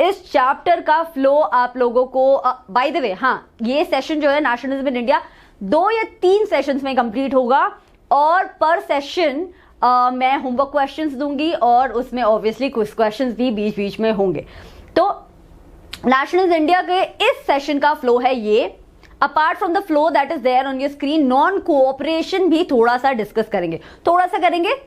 इस चैप्टर का फ्लो आप लोगों को बाय द वे, हाँ, ये सेशन जो है नेशनलिज्म इन इंडिया 2 या 3 सेशंस में कंप्लीट होगा और पर सेशन मैं होमवर्क क्वेश्चंस दूंगी और उसमें ऑब्वियसली क्विज क्वेश्चंस भी बीच बीच में होंगे। तो नेशनलिज्म इंडिया के इस सेशन का फ्लो है ये। Apart from the flow that is there on your screen, non cooperation भी थोड़ा सा डिस्कस करेंगे,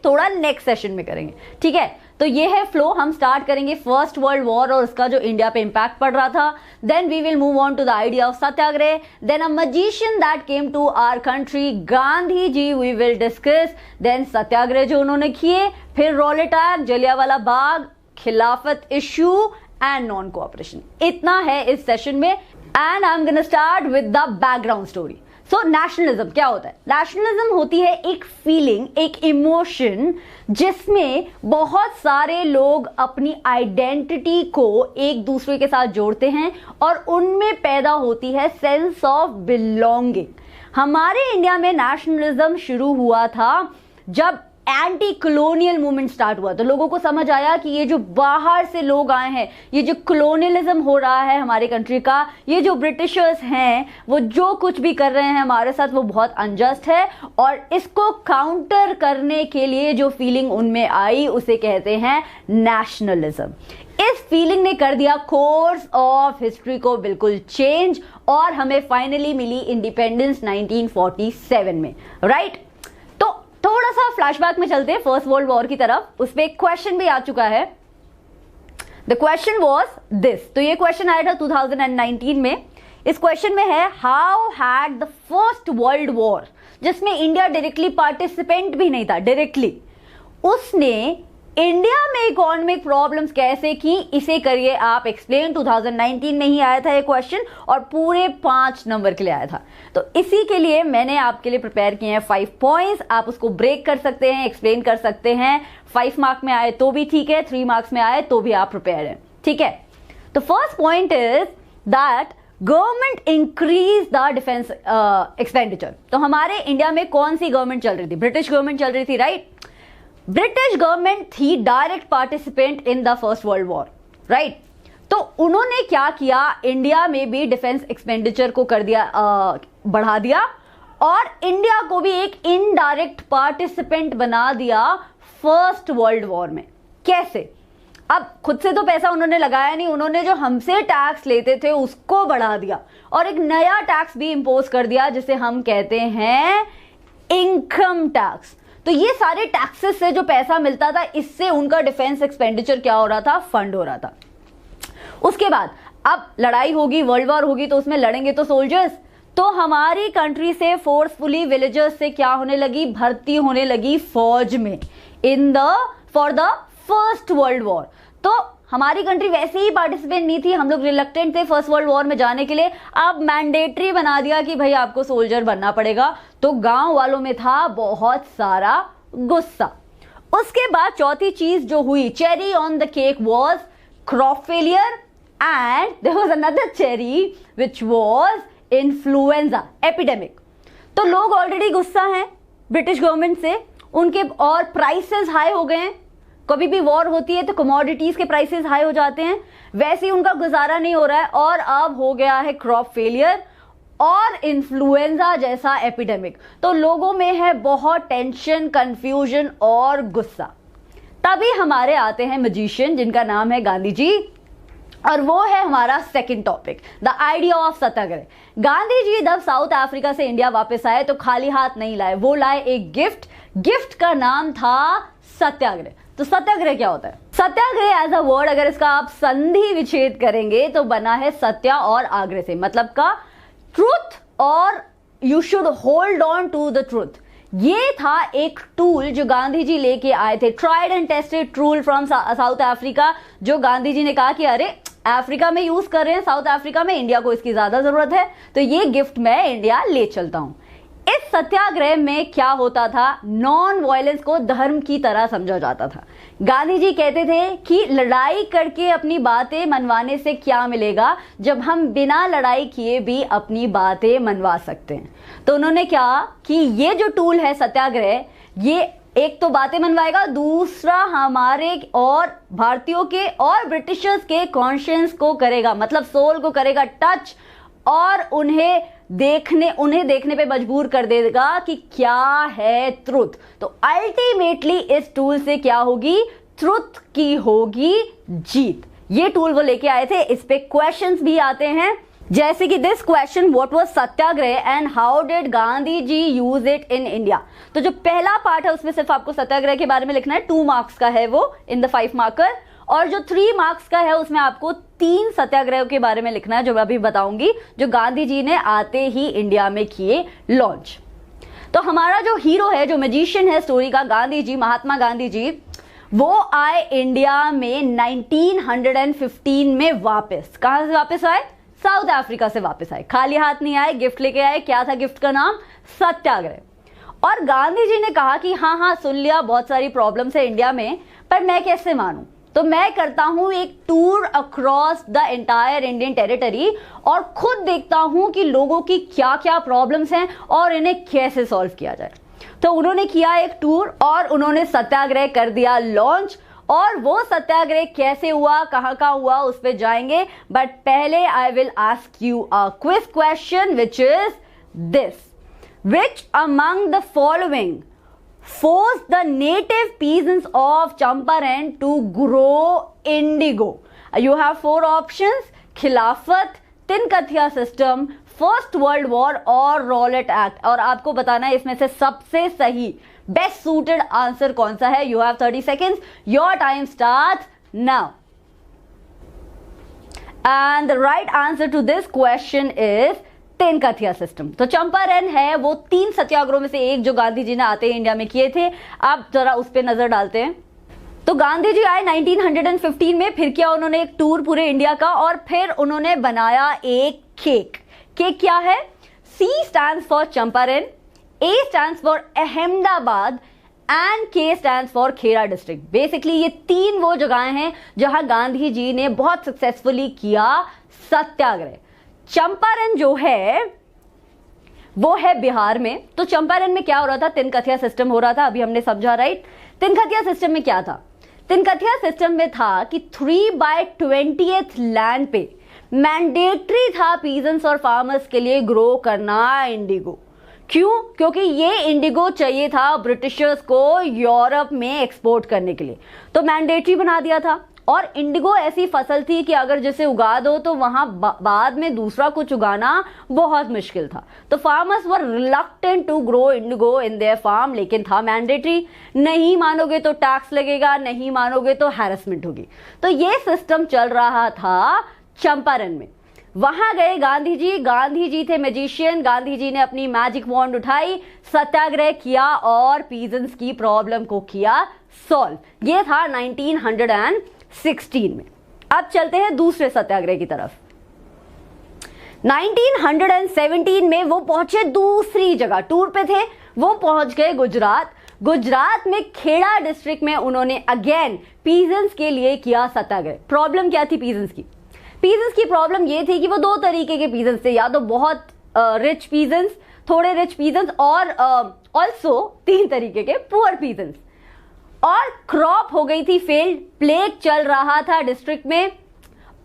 थोड़ा नेक्स्ट सेशन में करेंगे, ठीक है। तो ये है फ्लो। हम स्टार्ट करेंगे फर्स्ट वर्ल्ड वॉर और उसका जो इंडिया पे इंपैक्ट पड़ रहा था। Then we will move on to the idea of satyagraha, then a magician that came to our country, Gandhi ji we will discuss, then satyagraha जो उन्होंने किए, फिर रॉल अटैक, जलियांवाला बाग, खिलाफत इश्यू एंड नॉन कोऑपरेशन। इतना है इस सेशन में and I am gonna start with the background story. So nationalism क्या होता है? नेशनलिज्म होती है एक फीलिंग, एक इमोशन जिसमें बहुत सारे लोग अपनी आइडेंटिटी को एक दूसरे के साथ जोड़ते हैं और उनमें पैदा होती है सेंस ऑफ बिलोंगिंग। हमारे इंडिया में नेशनलिज्म शुरू हुआ था जब एंटी कॉलोनियल मूवमेंट स्टार्ट हुआ, तो लोगों को समझ आया कि ये जो बाहर से लोग आए हैं, ये जो कॉलोनियलिज्म हो रहा है हमारे कंट्री का, ये जो ब्रिटिशर्स हैं वो जो कुछ भी कर रहे हैं हमारे साथ वो बहुत अनजस्ट है, और इसको काउंटर करने के लिए जो फीलिंग उनमें आई उसे कहते हैं नेशनलिज्म। इस फीलिंग ने कर दिया कोर्स ऑफ हिस्ट्री को बिल्कुल चेंज और हमें फाइनली मिली इंडिपेंडेंस 1947 में, राइट। थोड़ा सा फ्लैशबैक में चलते हैं फर्स्ट वर्ल्ड वॉर की तरफ। उसमें एक क्वेश्चन भी आ चुका है। द क्वेश्चन वाज दिस, तो ये क्वेश्चन आया था 2019 में। इस क्वेश्चन में है how had the first world war, जिसमें इंडिया डायरेक्टली पार्टिसिपेंट भी नहीं था, डायरेक्टली उसने इंडिया में इकोनॉमिक प्रॉब्लम्स कैसे की, इसे करिए आप एक्सप्लेन। 2019 में ही आया था ये क्वेश्चन और पूरे 5 नंबर के लिए आया था। तो इसी के लिए मैंने आपके लिए प्रिपेयर किए हैं 5 पॉइंट्स। आप उसको ब्रेक कर सकते हैं, एक्सप्लेन कर सकते हैं। 5 मार्क्स में आए तो भी ठीक है, 3 मार्क्स में आए तो भी आप प्रिपेयर हैं, ठीक है। तो first point is that government increase the defence expenditure. तो हमारे इंडिया में कौन सी गवर्नमेंट चल रही थी? ब्रिटिश गवर्नमेंट चल रही थी, राइट। ब्रिटिश गवर्नमेंट थी direct participant in the first world war, right. तो उन्होंने क्या किया, इंडिया में भी डिफेंस एक्सपेंडिचर को कर दिया, बढ़ा दिया और इंडिया को भी एक इनडायरेक्ट पार्टिसिपेंट बना दिया फर्स्ट वर्ल्ड वॉर में। कैसे? अब खुद से तो पैसा उन्होंने लगाया नहीं, उन्होंने जो हमसे टैक्स लेते थे उसको बढ़ा दिया और एक नया टैक्स भी इंपोज कर दिया जिसे हम कहते हैं इनकम टैक्स। तो ये सारे टैक्सेस से जो पैसा मिलता था, इससे उनका डिफेंस एक्सपेंडिचर क्या हो रहा था, फंड हो रहा था। उसके बाद अब लड़ाई होगी, वर्ल्ड वॉर होगी, तो उसमें लड़ेंगे तो सोल्जर्स। तो हमारी कंट्री से फोर्सफुली विलेजर्स से क्या होने लगी, भर्ती होने लगी फौज में for the first world war. तो हमारी कंट्री वैसे ही पार्टिसिपेंट नहीं थी, हम लोग रिलक्टेंट थे फर्स्ट वर्ल्ड वॉर में जाने के लिए। अब मैंडेटरी बना दिया कि भाई आपको सोल्जर बनना पड़ेगा। तो गांव वालों में था बहुत सारा गुस्सा। उसके बाद चौथी चीज जो हुई, cherry on the cake was crop failure and there was another cherry which was influenza epidemic. तो लोग ऑलरेडी गुस्सा हैं ब्रिटिश गवर्नमेंट से, उनके और प्राइसेस हाई हो गए हैं। कभी भी वॉर होती है तो कमोडिटीज के प्राइसेस हाई हो जाते हैं, वैसे ही उनका गुजारा नहीं हो रहा है और अब हो गया है क्रॉप फेलियर और इन्फ्लुएंजा जैसा एपिडेमिक। तो लोगों में है बहुत टेंशन, कंफ्यूजन और गुस्सा। तभी हमारे आते हैं मैजिशियन जिनका नाम है गांधी जी, और वो है हमारा second topic, the idea of satyagraha. Gandhi ji जब साउथ अफ्रीका से इंडिया वापस आए तो खाली हाथ नहीं लाए, वो लाए एक गिफ्ट का नाम था सत्याग्रह। तो सत्याग्रह क्या होता है? सत्याग्रह एज अ वर्ड अगर इसका आप संधि विच्छेद करेंगे तो बना है सत्या और आग्रह से, मतलब का ट्रूथ और you should hold on to the truth. ये था एक टूल जो गांधी जी लेके आए थे, tried and tested tool from south Africa, जो गांधी जी ने कहा कि अरे अफ्रीका में यूज कर रहे हैं, साउथ अफ्रीका में, इंडिया को इसकी ज्यादा जरूरत है, तो ये गिफ्ट मैं इंडिया ले चलता हूं। इस सत्याग्रह में क्या होता था, नॉन वायलेंस को धर्म की तरह समझा जाता था। गांधी जी कहते थे कि लड़ाई करके अपनी बातें मनवाने से क्या मिलेगा, जब हम बिना लड़ाई किए भी अपनी बातें मनवा सकते हैं। तो उन्होंने क्या कि ये जो टूल है सत्याग्रह, ये एक तो बातें मनवाएगा, दूसरा हमारे और भारतीयों के और ब्रिटिशर्स के कॉन्शियंस को करेगा, मतलब सोल को करेगा टच, और उन्हें देखने पे मजबूर कर देगा कि क्या है ट्रुथ। तो अल्टीमेटली इस टूल से क्या होगी, ट्रुथ की होगी जीत। ये टूल वो लेके आए थे। इस पे क्वेश्चंस भी आते हैं, जैसे कि this question, what was satyagraha and how did Gandhi ji use it in India. तो जो पहला पार्ट है उसमें सिर्फ आपको सत्याग्रह के बारे में लिखना है, 2 मार्क्स का है वो इन द 5 मार्कर, और जो 3 मार्क्स का है उसमें आपको 3 सत्याग्रह के बारे में लिखना है, जो मैं अभी बताऊंगी, जो गांधी जी ने आते ही इंडिया में किए लॉन्च। तो हमारा जो हीरो है, जो मैजिशियन है स्टोरी का, गांधी जी, महात्मा गांधी जी, वो आए इंडिया में 1915 में वापस। कहां से वापस आए, साउथ अफ्रीका से वापस आए। खाली हाथ नहीं आए, गिफ्ट लेके आए। क्या था गिफ्ट का नाम, सत्याग्रह। और गांधी जी ने कहा कि हाँ सुन लिया, बहुत सारी प्रॉब्लम्स है इंडिया में, पर मैं कैसे मानूं, तो मैं करता हूं एक tour across the entire Indian territory और खुद देखता हूं कि लोगों की क्या क्या प्रॉब्लम्स हैं और इन्हें कैसे सॉल्व किया जाए। तो उन्होंने किया एक टूर और उन्होंने सत्याग्रह कर दिया लॉन्च। और वो सत्याग्रह कैसे हुआ, कहां हुआ, उस पे जाएंगे, बट पहले I will ask you a quiz question which is this, which among the following forced the native peasants of Champaran to grow indigo? You have 4 options: खिलाफत, तिनकथिया सिस्टम, फर्स्ट वर्ल्ड वॉर और Rowlatt act. और आपको बताना है इसमें से सबसे सही, बेस्ट सूटेड आंसर कौन सा है। You have 30 seconds, your time start now. And the right answer to this question is tinkathia system. तो चंपारण है वो 3 सत्याग्रहों में से एक जो गांधी जी ने आते इंडिया में किए थे। आप जरा उस पर नजर डालते हैं। तो गांधी जी आए 1915 में, फिर किया उन्होंने एक टूर पूरे इंडिया का, और फिर उन्होंने बनाया एक केक। केक क्या है, C stands for Champaran, A stands for Ahmedabad and K stands for Kheda district. Basically ये 3 वो जगहें हैं जहां गांधी जी ने बहुत सक्सेसफुली किया सत्याग्रह। चंपारण जो है वो है बिहार में। तो चंपारण में क्या हो रहा था, तिनकथिया सिस्टम हो रहा था, अभी हमने समझा, राइट। तिनकथिया सिस्टम में क्या था, तिनकथिया सिस्टम में था कि 3/20 लैंड पे मैंडेटरी था पीजेंट्स और फार्मर्स के लिए ग्रो करना इंडिगो। क्यों, क्योंकि ये इंडिगो चाहिए था ब्रिटिशर्स को यूरोप में एक्सपोर्ट करने के लिए, तो मैंडेटरी बना दिया था। और इंडिगो ऐसी फसल थी कि अगर जिसे उगा दो तो वहां बाद में दूसरा कुछ उगाना बहुत मुश्किल था। तो farmers were reluctant to grow indigo in their farm, लेकिन था मैंडेटरी। नहीं मानोगे तो टैक्स लगेगा, नहीं मानोगे तो हैरेसमेंट होगी। तो ये सिस्टम चल रहा था चंपारण में। वहां गए गांधी जी। गांधी जी थे मैजिशियन। गांधी जी ने अपनी मैजिक वॉन्ड उठाई, सत्याग्रह किया और पीजेंट्स की प्रॉब्लम को किया सॉल्व। ये था 1916 में। अब चलते हैं दूसरे सत्याग्रह की तरफ। 1917 में वो पहुंचे दूसरी जगह, टूर पे थे, वो पहुंच गए गुजरात। गुजरात में खेड़ा डिस्ट्रिक्ट में उन्होंने अगेन पीजेंट्स के लिए किया सत्याग्रह। प्रॉब्लम क्या थी पीजेंट्स की, पीजेंट्स की प्रॉब्लम ये थी कि वो 2 तरीके के पीजेंट्स थे, या तो बहुत रिच पीजेंट्स, थोड़े रिच पीजेंट्स, और ऑल्सो 3 तरीके के पुअर पीजेंट्स। और क्रॉप हो गई थी फेल्ड, प्लेग चल रहा था डिस्ट्रिक्ट में,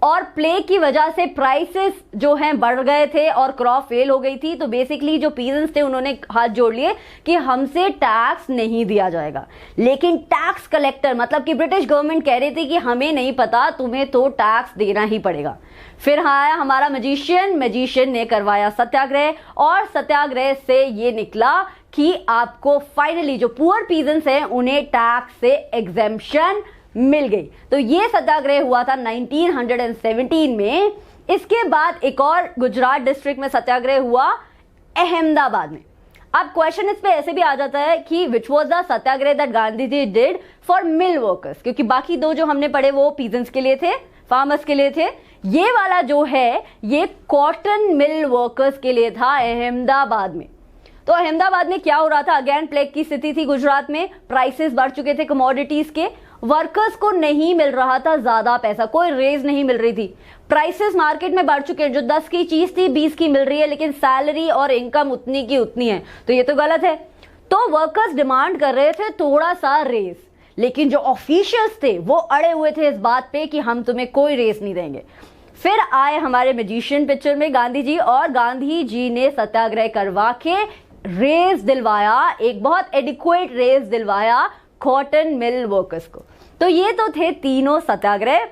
और प्लेग की वजह से प्राइसेस जो हैं बढ़ गए थे और क्रॉप फेल हो गई थी। तो बेसिकली जो पीजेंट्स थे उन्होंने हाथ जोड़ लिए कि हमसे टैक्स नहीं दिया जाएगा। लेकिन टैक्स कलेक्टर मतलब कि ब्रिटिश गवर्नमेंट कह रही थी कि हमें नहीं पता, तुम्हें तो टैक्स देना ही पड़ेगा। फिर आया हमारा मैजिशियन ने करवाया सत्याग्रह, और सत्याग्रह से ये निकला कि आपको फाइनली जो पुअर पीजेंट्स हैं उन्हें टैक्स से एग्जेम्पशन मिल गई। तो ये सत्याग्रह हुआ था 1917 में। इसके बाद एक और गुजरात डिस्ट्रिक्ट में सत्याग्रह हुआ अहमदाबाद में। अब क्वेश्चन इस पे ऐसे भी आ जाता है कि which was the satyagraha that Gandhi ji did for mill workers, क्योंकि बाकी 2 जो हमने पढ़े वो पीजेंट्स के लिए थे, फार्मर्स के लिए थे। ये वाला जो है ये कॉटन मिल वर्कर्स के लिए था अहमदाबाद में। तो अहमदाबाद में क्या हो रहा था, अगेन प्लेग की स्थिति थी गुजरात में, प्राइसेस बढ़ चुके थे कमोडिटीज के, वर्कर्स को नहीं मिल रहा था ज्यादा पैसा, कोई रेज नहीं मिल रही थी, प्राइसेस मार्केट में बढ़ चुके हैं, जो 10 की चीज थी 20 की मिल रही है, लेकिन सैलरी और इनकम उतनी की उतनी है। तो ये तो गलत है। तो वर्कर्स डिमांड कर रहे थे थोड़ा सा रेस, लेकिन जो ऑफिशियल्स थे वो अड़े हुए थे इस बात पे कि हम तुम्हें कोई रेस नहीं देंगे। फिर आए हमारे मैजिशियन पिक्चर में गांधी जी, और गांधी जी ने सत्याग्रह करवा के रेस दिलवाया, एक बहुत एडिक्वेट रेस दिलवाया कॉटन मिल वर्कर्स को। तो ये तो थे तीनों satyagraha.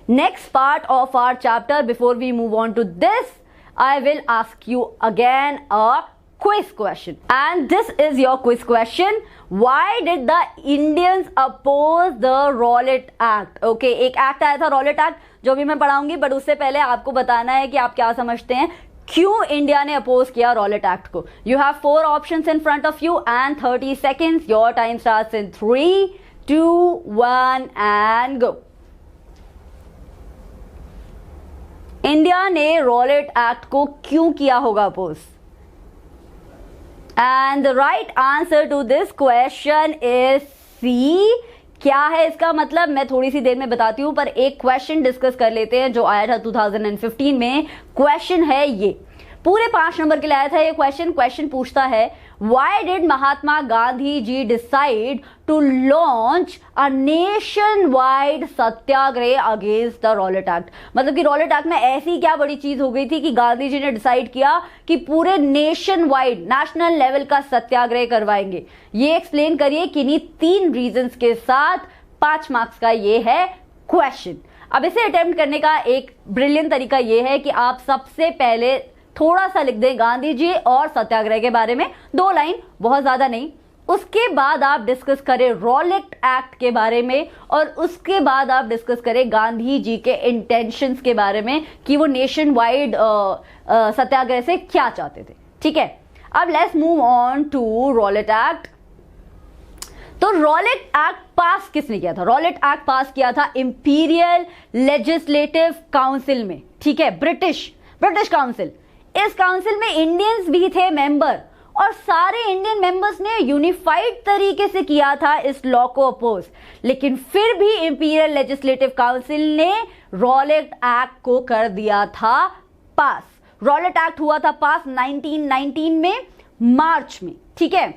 Next part of our chapter, before we move on to this, I will ask you again a quiz question, and this is your quiz question. Why did the Indians oppose the Rowlatt Act? Okay, एक act आया था Rowlatt act, जो भी मैं पढ़ाऊंगी, but उससे पहले आपको बताना है कि आप क्या समझते हैं क्यों इंडिया ने अपोज किया रॉलेट एक्ट को। You have 4 options in front of you and 30 seconds. Your time starts in 3, 2, 1 and go. India ने रॉलेट एक्ट को क्यों किया होगा oppose? And the right answer to this question is C. क्या है इसका मतलब, मैं थोड़ी सी देर में बताती हूं, पर एक क्वेश्चन डिस्कस कर लेते हैं जो आया था 2015 में। क्वेश्चन है ये, पूरे 5 नंबर के लिए आया था ये क्वेश्चन। क्वेश्चन पूछता है, why did Mahatma Gandhi ji decide to launch a nationwide satyagraha against the Rowlatt Act? मतलब कि रॉलेट एक्ट में ऐसी क्या बड़ी चीज हो गई थी कि गांधी जी ने डिसाइड किया कि पूरे नेशन वाइड, नेशनल लेवल का सत्याग्रह करवाएंगे। ये एक्सप्लेन करिए किन्हीं 3 रीजंस के साथ। 5 मार्क्स का ये है क्वेश्चन। अब इसे अटेम्प्ट करने का एक ब्रिलियंट तरीका ये है कि आप सबसे पहले थोड़ा सा लिख दें गांधी जी और सत्याग्रह के बारे में, 2 लाइन, बहुत ज्यादा नहीं। उसके बाद आप डिस्कस करें रॉलेट एक्ट के बारे में, और उसके बाद आप डिस्कस करें गांधी जी के इंटेंशंस के बारे में कि वो नेशन वाइड सत्याग्रह से क्या चाहते थे। ठीक है, अब let's move on to Rowlatt Act. तो रॉलेट एक्ट पास किसने किया था? रॉलेट एक्ट पास किया था इंपीरियल लेजिस्लेटिव काउंसिल में। ठीक है, ब्रिटिश काउंसिल। इस काउंसिल में इंडियंस भी थे मेंबर, और सारे इंडियन मेंबर्स ने यूनिफाइड तरीके से किया था इस लॉ को अपोज। लेकिन फिर भी इंपीरियल लेजिस्लेटिव काउंसिल ने रॉलेट एक्ट को कर दिया था पास। रॉलेट एक्ट हुआ था पास 1919 में, मार्च में। ठीक है,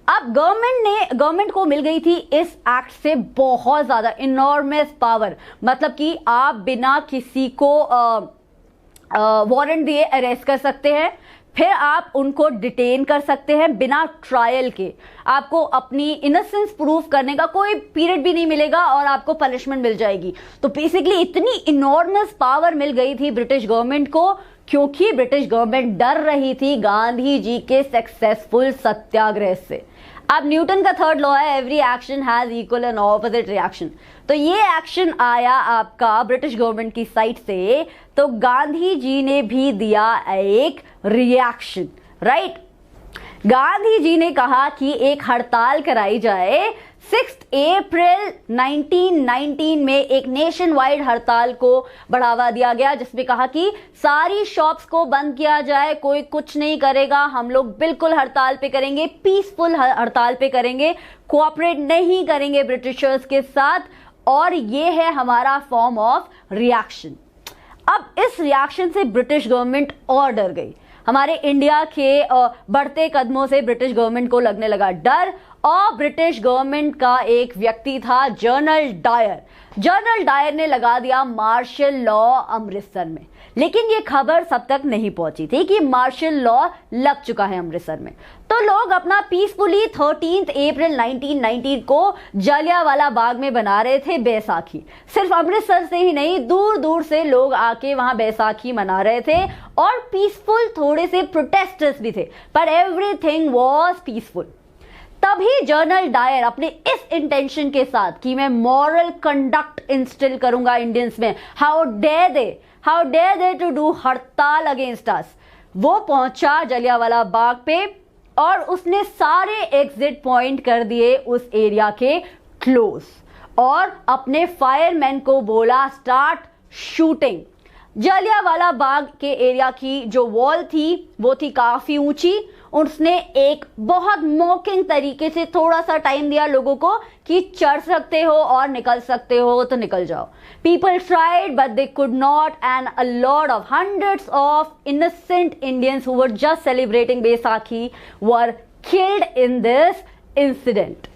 अब गवर्नमेंट को मिल गई थी इस एक्ट से बहुत ज्यादा इनॉर्मस पावर। मतलब कि आप बिना किसी को वारंट दिए अरेस्ट कर सकते हैं, फिर आप उनको डिटेन कर सकते हैं बिना ट्रायल के। आपको अपनी इनोसेंस प्रूफ करने का कोई पीरियड भी नहीं मिलेगा और आपको पनिशमेंट मिल जाएगी। तो बेसिकली इतनी इनॉर्मस पावर मिल गई थी ब्रिटिश गवर्नमेंट को, क्योंकि ब्रिटिश गवर्नमेंट डर रही थी गांधी जी के सक्सेसफुल सत्याग्रह से। अब न्यूटन का 3rd लॉ है, every action has equal and opposite reaction. तो ये एक्शन आया आपका ब्रिटिश गवर्नमेंट की साइड से, तो गांधी जी ने भी दिया एक रिएक्शन, राइट। गांधी जी ने कहा कि एक हड़ताल कराई जाए। 6 अप्रैल 1919 में एक नेशन वाइड हड़ताल को बढ़ावा दिया गया, जिसमें कहा कि सारी शॉप्स को बंद किया जाए, कोई कुछ नहीं करेगा, हम लोग बिल्कुल हड़ताल पे करेंगे, पीसफुल हड़ताल पे करेंगे, कोऑपरेट नहीं करेंगे ब्रिटिशर्स के साथ, और ये है हमारा फॉर्म ऑफ रिएक्शन। अब इस रिएक्शन से ब्रिटिश गवर्नमेंट और डर गई। हमारे इंडिया के बढ़ते कदमों से ब्रिटिश गवर्नमेंट को लगने लगा डर, और ब्रिटिश गवर्नमेंट का एक व्यक्ति था जनरल डायर। जनरल डायर ने लगा दिया मार्शल लॉ अमृतसर में। लेकिन ये खबर सब तक नहीं पहुंची थी कि मार्शल लॉ लग चुका है अमृतसर में। तो लोग अपना पीसफुली 13 अप्रैल 1919 को जलियांवाला बाग में बना रहे थे बैसाखी। सिर्फ अमृतसर से ही नहीं, दूर दूर से लोग आके वहां बैसाखी मना रहे थे, और पीसफुल थोड़े से प्रोटेस्टर्स भी थे, पर एवरीथिंग वाज पीसफुल। तभी जनरल डायर अपने इस इंटेंशन के साथ कि मैं मॉरल कंडक्ट इंस्टिल करूंगा इंडियंस में, how dare they to do hartal against us, वो पहुंचा जलियांवाला बाग पे, और उसने सारे एग्जिट पॉइंट कर दिए उस एरिया के क्लोज, और अपने फायरमैन को बोला स्टार्ट शूटिंग। जलियांवाला बाग के एरिया की जो वॉल थी वो थी काफी ऊंची। उसने एक बहुत मॉकिंग तरीके से थोड़ा सा टाइम दिया लोगों को कि चढ़ सकते हो और निकल सकते हो तो निकल जाओ। People tried but they could not, and a lot of hundreds of innocent Indians who were just celebrating Baisakhi were killed in this incident.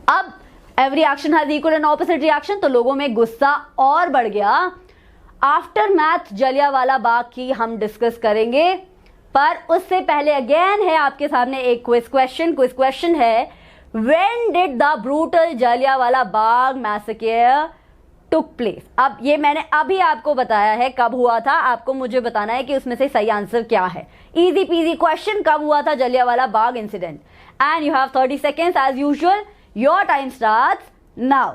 अब every action has equal and opposite reaction, तो लोगों में गुस्सा और बढ़ गया. After math Jallianwala Bagh की हम डिस्कस करेंगे, पर उससे पहले अगेन है आपके सामने एक क्विज क्वेश्चन है, when did the brutal Jallianwala Bagh massacre took place. अब ये मैंने अभी आपको बताया है कब हुआ था, आपको मुझे बताना है कि उसमें से सही आंसर क्या है. इजी पीजी क्वेश्चन, कब हुआ था Jallianwala Bagh incident. And you have 30 seconds as usual. Your time starts now.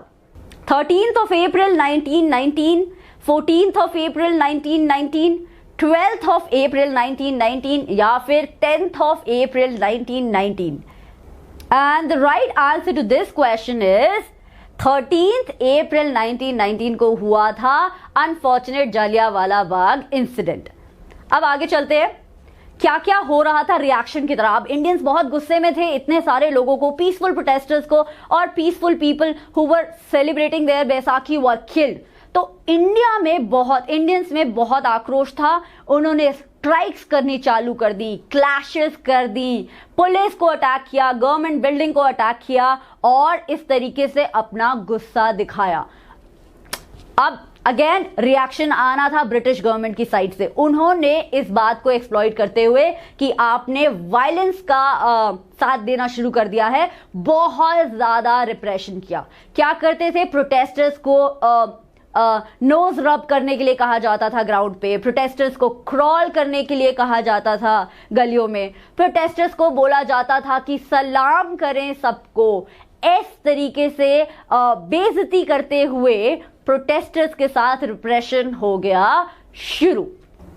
13th of April 1919, 14th of April 1919, 12th of April 1919 या फिर 10th of April 1919. And the right answer to this question is 13th April 1919 को हुआ था unfortunate Jallianwala Bagh incident. अब आगे चलते हैं, क्या क्या हो रहा था रिएक्शन की तरह. अब इंडियंस बहुत गुस्से में थे, इतने सारे लोगों को, पीसफुल प्रोटेस्टर्स को और peaceful people who were celebrating their Baisakhi were killed. तो इंडियंस में बहुत आक्रोश था. उन्होंने स्ट्राइक्स करनी चालू कर दी, क्लैशेस कर दी, पुलिस को अटैक किया, गवर्नमेंट बिल्डिंग को अटैक किया और इस तरीके से अपना गुस्सा दिखाया. अब अगेन रिएक्शन आना था ब्रिटिश गवर्नमेंट की साइड से. उन्होंने इस बात को एक्सप्लॉइट करते हुए कि आपने वायलेंस का साथ देना शुरू कर दिया है, बहुत ज्यादा रिप्रेशन किया. क्या करते थे, प्रोटेस्टर्स को नोज रब करने के लिए कहा जाता था ग्राउंड पे, प्रोटेस्टर्स को क्रॉल करने के लिए कहा जाता था गलियों में, प्रोटेस्टर्स को बोला जाता था कि सलाम करें सबको. इस तरीके से बेइज्जती करते हुए प्रोटेस्टर्स के साथ रिप्रेशन हो गया शुरू.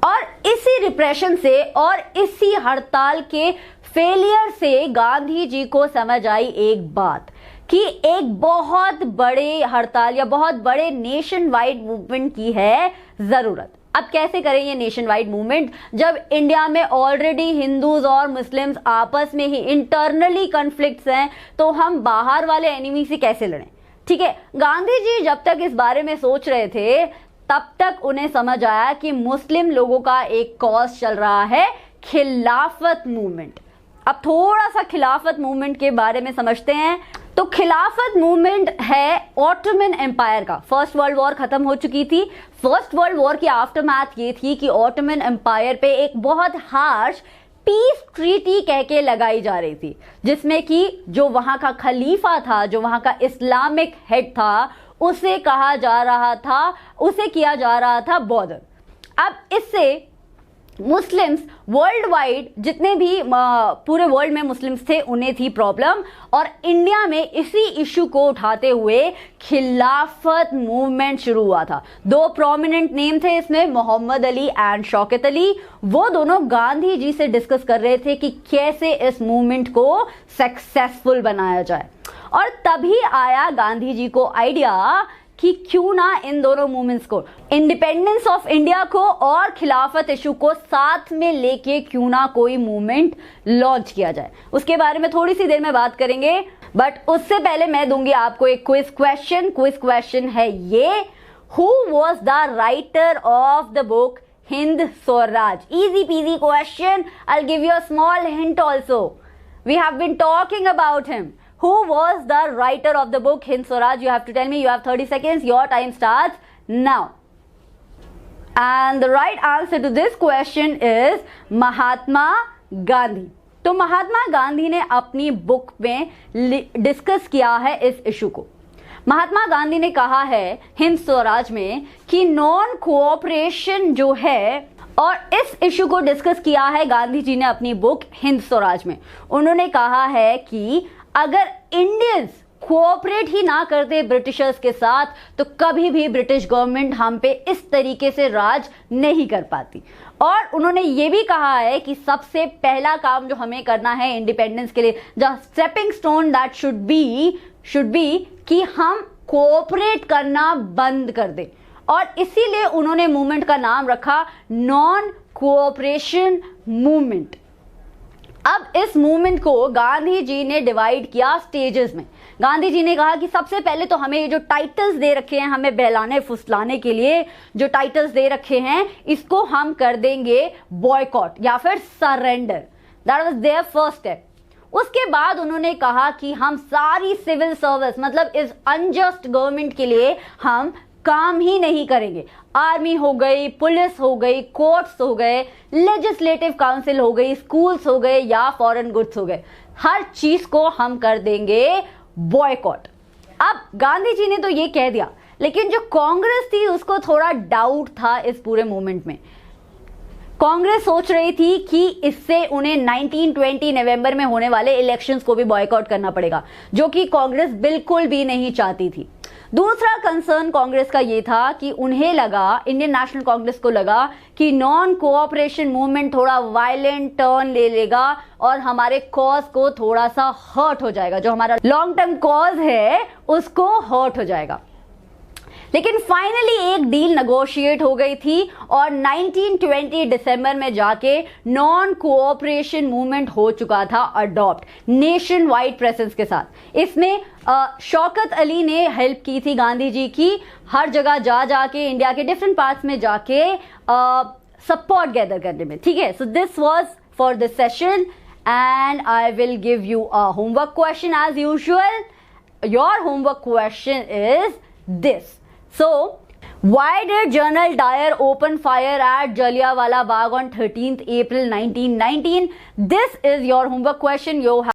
और इसी रिप्रेशन से और इसी हड़ताल के फेलियर से गांधी जी को समझ आई एक बात कि एक बहुत बड़े हड़ताल या बहुत बड़े नेशन वाइड मूवमेंट की है जरूरत. अब कैसे करें ये नेशन वाइड मूवमेंट जब इंडिया में ऑलरेडी हिंदूज और मुस्लिम्स आपस में ही इंटरनली कॉन्फ्लिक्ट्स हैं, तो हम बाहर वाले एनिमी से कैसे लड़ें. ठीक है, गांधी जी जब तक इस बारे में सोच रहे थे तब तक उन्हें समझ आया कि मुस्लिम लोगों का एक कॉज चल रहा है, खिलाफत मूवमेंट. अब थोड़ा सा खिलाफत मूवमेंट के बारे में समझते हैं. तो खिलाफत मूवमेंट है ऑटोमन एम्पायर का. फर्स्ट वर्ल्ड वॉर खत्म हो चुकी थी. फर्स्ट वर्ल्ड वॉर की आफ्टरमैथ ये थी कि ऑटोमन एम्पायर पे एक बहुत हार्श पीस ट्रीटी कह के लगाई जा रही थी, जिसमें कि जो वहां का खलीफा था, जो वहां का इस्लामिक हेड था, उसे किया जा रहा था बॉर्डर. अब इससे मुस्लिम्स वर्ल्ड वाइड, जितने भी पूरे वर्ल्ड में मुस्लिम्स थे, उन्हें थी प्रॉब्लम. और इंडिया में इसी इशू को उठाते हुए खिलाफत मूवमेंट शुरू हुआ था. दो प्रोमिनेंट नेम थे इसमें, मोहम्मद अली एंड शौकत अली. वो दोनों गांधी जी से डिस्कस कर रहे थे कि कैसे इस मूवमेंट को सक्सेसफुल बनाया जाए. और तभी आया गांधी जी को आइडिया कि क्यों ना इन दोनों मूवमेंट्स को, इंडिपेंडेंस ऑफ इंडिया को और खिलाफत इशू को साथ में लेके क्यों ना कोई मूवमेंट लॉन्च किया जाए. उसके बारे में थोड़ी सी देर में बात करेंगे, बट उससे पहले मैं दूंगी आपको एक क्विज क्वेश्चन है ये, who was the writer of the book Hind Swaraj. Easy peasy question. I give you a small hint also. We have been talking about him. Who was the writer of the book Hind Swaraj? You have to tell me. You have 30 seconds. Your time starts now. And the right answer to this question is Mahatma Gandhi. तो महात्मा गांधी ने अपनी book में discuss किया है इस issue को. महात्मा गांधी ने कहा है हिंद स्वराज में कि नॉन कोऑपरेशन जो है, और इस इशू को डिस्कस किया है गांधी जी ने अपनी बुक हिंद स्वराज में. उन्होंने कहा है कि अगर इंडियंस कोऑपरेट ही ना करते ब्रिटिशर्स के साथ, तो कभी भी ब्रिटिश गवर्नमेंट हम पे इस तरीके से राज नहीं कर पाती. और उन्होंने ये भी कहा है कि सबसे पहला काम जो हमें करना है इंडिपेंडेंस के लिए, the stepping stone that should be कि हम कोऑपरेट करना बंद कर दें. और इसीलिए उन्होंने मूवमेंट का नाम रखा नॉन कोऑपरेशन मूवमेंट. अब इस मूवमेंट को गांधी जी ने डिवाइड किया स्टेजेस में. गांधी जी ने कहा कि सबसे पहले तो हमें ये जो टाइटल्स दे रखे हैं, हमें बहलाने फुसलाने के लिए जो टाइटल्स दे रखे हैं, इसको हम कर देंगे बॉयकॉट या फिर surrender. That was their first step. उसके बाद उन्होंने कहा कि हम सारी सिविल सर्विस मतलब इस अनजस्ट गवर्नमेंट के लिए हम काम ही नहीं करेंगे। आर्मी हो गई, पुलिस हो गई, कोर्ट्स हो गए, लेजिस्लेटिव काउंसिल हो गई, स्कूल्स हो गए या फॉरेन गुड्स हो गए, हर चीज को हम कर देंगे बॉयकॉट। अब गांधी जी ने तो ये कह दिया, लेकिन जो कांग्रेस थी उसको थोड़ा डाउट था इस पूरे मूवमेंट में। कांग्रेस सोच रही थी कि इससे उन्हें 1920 नवंबर में होने वाले इलेक्शंस को भी बॉयकॉट करना पड़ेगा, जो कि कांग्रेस बिल्कुल भी नहीं चाहती थी। दूसरा कंसर्न कांग्रेस का ये था कि उन्हें लगा, इंडियन नेशनल कांग्रेस को लगा कि नॉन कोऑपरेशन मूवमेंट थोड़ा वायलेंट टर्न ले लेगा और हमारे कॉज को थोड़ा सा हर्ट हो जाएगा, जो हमारा लॉन्ग टर्म कॉज है उसको हर्ट हो जाएगा। लेकिन फाइनली एक डील नेगोशिएट हो गई थी और 1920 दिसंबर में जाके नॉन कोऑपरेशन मूवमेंट हो चुका था अडॉप्ट नेशन वाइड प्रेजेंस के साथ। इसमें शौकत अली ने हेल्प की थी गांधी जी की, हर जगह जा जाके इंडिया के डिफरेंट पार्ट्स में जाके सपोर्ट गैदर करने में। ठीक है, so this was for this session and I will give you a homework question as usual. Your homework question is this. So, why did General Dyer open fire at Jallianwala Bagh on 13th April 1919? This is your homework question. You have